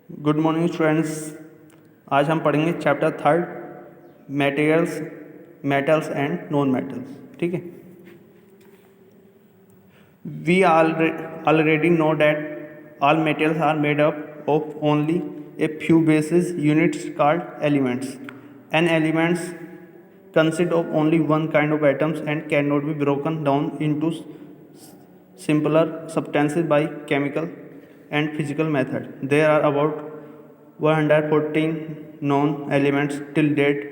Good morning students. आज हम पढ़ेंगे chapter third materials, metals and non metals. ठीक है। We already know that all metals are made up of only a few basis units called elements, and elements consist of only one kind of atoms and cannot be broken down into simpler substances by chemical and physical method. There are about 114 known elements till date: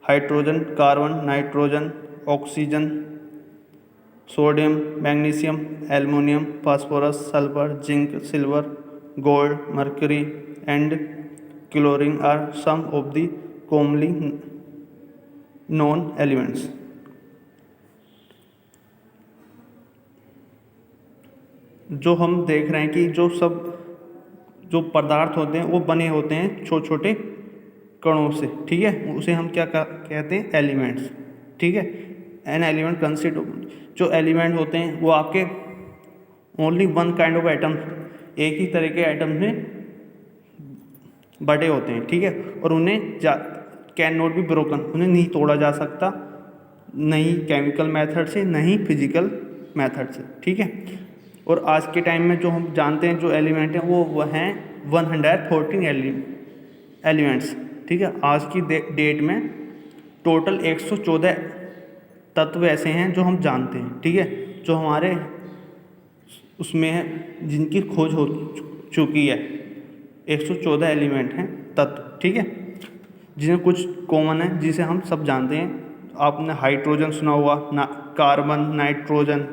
hydrogen, carbon, nitrogen, oxygen, sodium, magnesium, aluminum, phosphorus, sulfur, zinc, silver, gold, mercury, and chlorine are some of the commonly known elements. जो हम देख रहे हैं कि जो पदार्थ होते हैं वो बने होते हैं छोटे छोटे कणों से। ठीक है, उसे हम क्या कहते हैं? एलिमेंट्स। ठीक है। एन एलिमेंट कंसिस्ट, जो एलिमेंट होते हैं वो आपके only one kind of atom, एक ही तरह के एटम में बटे होते हैं। ठीक है। और उन्हें कैन नॉट बी ब्रोकन, उन्हें नहीं तोड़ा जा सकता, नहीं केमिकल मेथड से, नहीं फिजिकल मेथड से। ठीक है। और आज के टाइम में जो हम जानते हैं जो एलिमेंट हैं वो हैं 114 एलिमेंट्स। ठीक है। आज की डेट में टोटल 114 तत्व ऐसे हैं जो हम जानते हैं। ठीक है। जो हमारे उसमें है, जिनकी खोज हो चुकी है। 114 एलिमेंट हैं, तत्व। ठीक है। जिनमें कुछ कॉमन है जिसे हम सब जानते हैं। आपने हाइड्रोजन सुना होगा, carbon, nitrogen,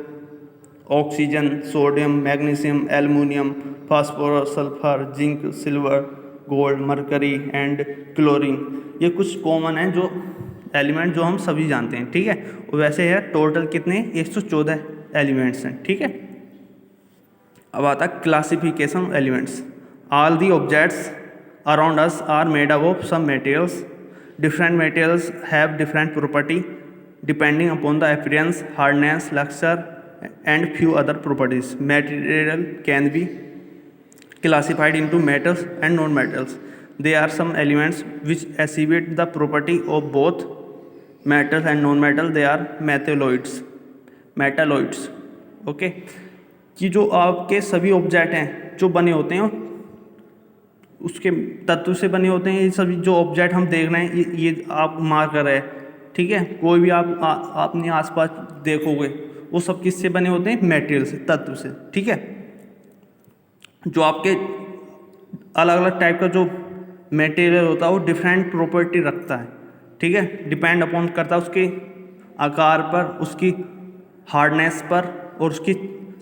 oxygen, sodium, magnesium, aluminium, phosphorus, sulphur, zinc, silver, gold, mercury and chlorine. ये कुछ कॉमन है जो एलिमेंट जो हम सभी जानते हैं। ठीक है। वैसे है टोटल कितने? 114 एलिमेंट्स हैं। ठीक है। अब आता है classification of elements. All the objects around us are made up of some materials. Different materials have different property depending upon the appearance, hardness, lustre and few other properties. Material can be classified into metals and non-metals. There are some elements which exhibit the property of both metals and non-metals. They are metalloids. Okay. कि जो आपके सभी object हैं जो बने होते हैं उसके तत्व से बने होते हैं। ये सभी जो ऑब्जेक्ट हम देख रहे हैं ये आप मार्क कर रहे हैं। ठीक है। कोई भी आप अपने आसपास देखोगे वो सब किससे बने होते हैं? मटेरियल से, तत्व से। ठीक है। जो आपके अलग अलग टाइप का जो मटेरियल होता है वो डिफरेंट प्रॉपर्टी रखता है। ठीक है। डिपेंड अपॉन करता है उसके आकार पर, उसकी हार्डनेस पर और उसकी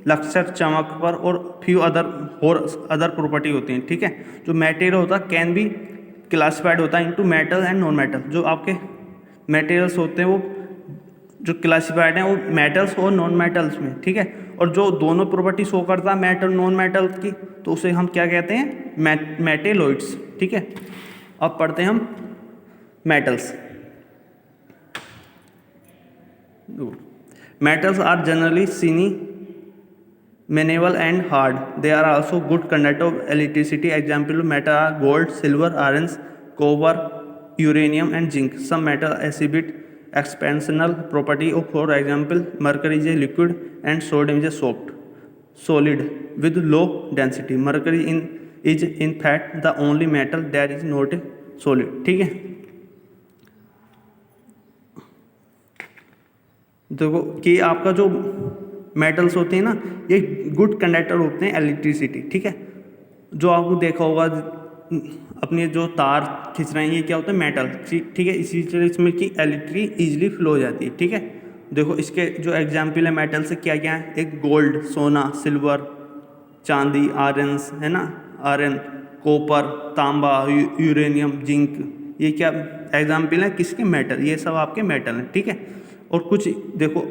लक्सर, चमक पर, और फ्यू अदर प्रॉपर्टी होती हैं। ठीक है। जो मटेरियल होता है कैन बी क्लासिफाइड होता है into metal and non metal. जो आपके मटेरियल्स होते हैं वो जो क्लासिफाइड हैं वो मेटल्स और नॉन मेटल्स में। ठीक है। और जो दोनों प्रॉपर्टी शो करता है मेटल नॉन मेटल की, तो उसे हम क्या कहते हैं? मेटेलॉइड्स। ठीक है। अब पढ़ते हैं हम metals. Metals are generally shiny, malleable and hard. They are also good conductor of electricity. Example of metal are gold, silver, iron, copper, uranium and zinc. Some metal exhibit expansional property. For example, mercury is a liquid and sodium is a solid with low density. Mercury is in fact the only metal that is not a solid. ठीक है। देखो कि आपका जो metals होते हैं ना, ये गुड कंडक्टर होते हैं इलेक्ट्रिसिटी। ठीक है। जो आपको देखा होगा अपने जो तार खींच रहे हैं ये क्या होता है? मेटल। ठीक है। इसी तरह इसमें की इलेक्ट्रिक ईजिली फ्लो हो जाती है। ठीक है। देखो इसके जो एग्जाम्पल है मेटल से क्या क्या है? एक गोल्ड, सोना, सिल्वर, चांदी, आयरन है ना, आयरन, कॉपर, तांबा, यूरेनियम, जिंक। ये क्या एग्जाम्पल है किसके? मेटल। ये सब आपके मेटल हैं। ठीक है। और कुछ देखो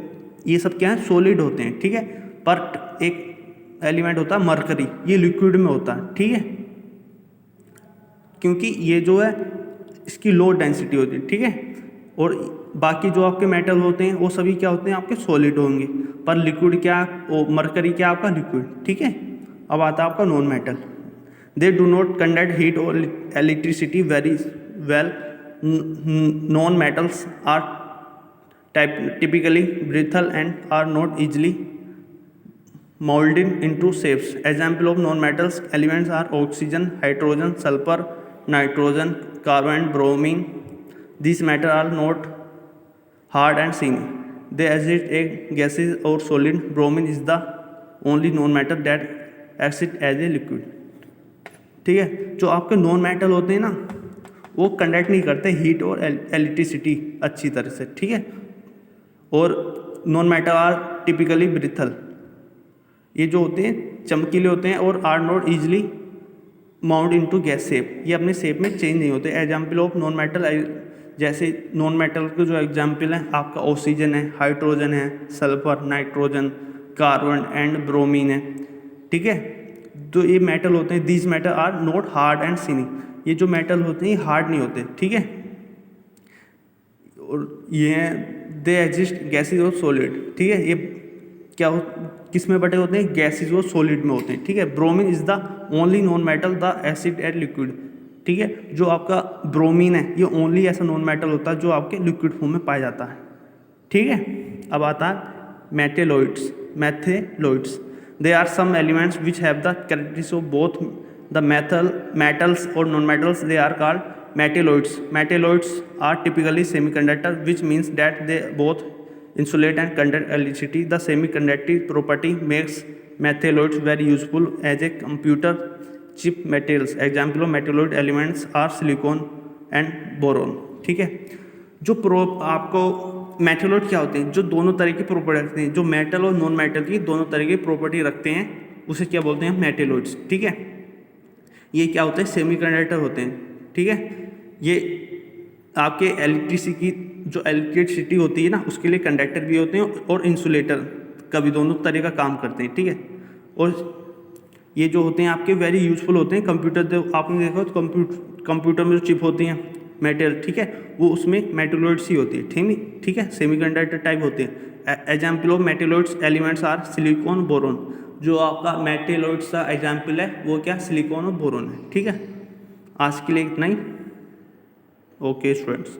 ये सब क्या है? सॉलिड होते हैं। ठीक है। पर एक एलिमेंट होता है मरकरी, ये लिक्विड में होता है। ठीक है। क्योंकि ये जो है इसकी लो डेंसिटी होती है। ठीक है। और बाकी जो आपके मेटल होते हैं वो सभी क्या होते हैं? आपके सॉलिड होंगे। पर लिक्विड क्या? मरकरी क्या आपका? लिक्विड। ठीक है। अब आता है आपका non metal. They do not conduct heat और electricity very well. Non metals are typically brittle and are not easily molded into shapes. Example of non-metals elements are oxygen, hydrogen, sulfur, nitrogen, carbon, bromine. These metals are not hard and shiny. They exist as gases or solid. Bromine is the only non-metal that exists as a liquid. ठीक है, जो आपके non metal होते हैं ना वो conduct नहीं करते हीट और इलेक्ट्रिसिटी अच्छी तरह से. ठीक है, और non metal are typically brittle. ये जो होते हैं चमकीले होते हैं और are not easily mount into gas shape. ये अपने शेप में चेंज नहीं होते. एग्जाम्पल ऑफ नॉन मेटल, जैसे नॉन मेटल के जो एग्जाम्पल है आपका ऑक्सीजन है, हाइड्रोजन है, sulphur, nitrogen, carbon and bromine है. ठीक है, तो ये मेटल होते हैं. These metal are not hard and shiny. ये जो मेटल होते हैं ये हार्ड नहीं होते. ठीक है, और ये दे एग्जिस्ट गैसेज और सॉलिड. ठीक है, ये क्या किस में बटे होते हैं? गैसेज और सॉलिड में होते हैं. ठीक है, bromine is the only non metal the acid and liquid. ठीक है, जो आपका ब्रोमीन है ये ओनली ऐसा नॉन मेटल होता है जो आपके लिक्विड फॉर्म में पाया जाता है. ठीक है, अब आता है metalloids. Metalloids they are some elements which have the characteristics of both the metals और non metals. They are called metalloids. Metalloids are typically semiconductor, which means that they both insulate and conduct electricity. The semiconductive property makes metalloids very useful as a computer chip materials. Example of metalloid elements are silicon and boron. ठीक है, जो आपको metalloid क्या होते हैं? जो दोनों तरह की प्रॉपर्टी रखते हैं, जो मेटल और नॉन मेटल की दोनों तरह की प्रॉपर्टी रखते हैं, उसे क्या बोलते हैं? मेटलॉइड्स. ठीक है, ये क्या होते हैं? सेमीकंडक्टर होते हैं. ठीक है, ये आपके इलेक्ट्रिसिटी होती है ना उसके लिए कंडक्टर भी होते हैं और इंसुलेटर का भी दोनों तरह का काम करते हैं. ठीक है, और ये जो होते हैं आपके वेरी यूजफुल होते हैं. कंप्यूटर आपने देखा तो कंप्यूटर में जो चिप होती हैं मेटल, ठीक है, वो उसमें मेटलॉइड्स ही होती है. ठीक है, सेमीकंडक्टर टाइप होते हैं. Example of metalloids elements are silicon, boron. जो आपका मेटलॉइड्स का एग्जाम्पल है वो क्या? सिलिकॉन और बोरोन है. ठीक है, आज के लिए इतना ही. Okay students.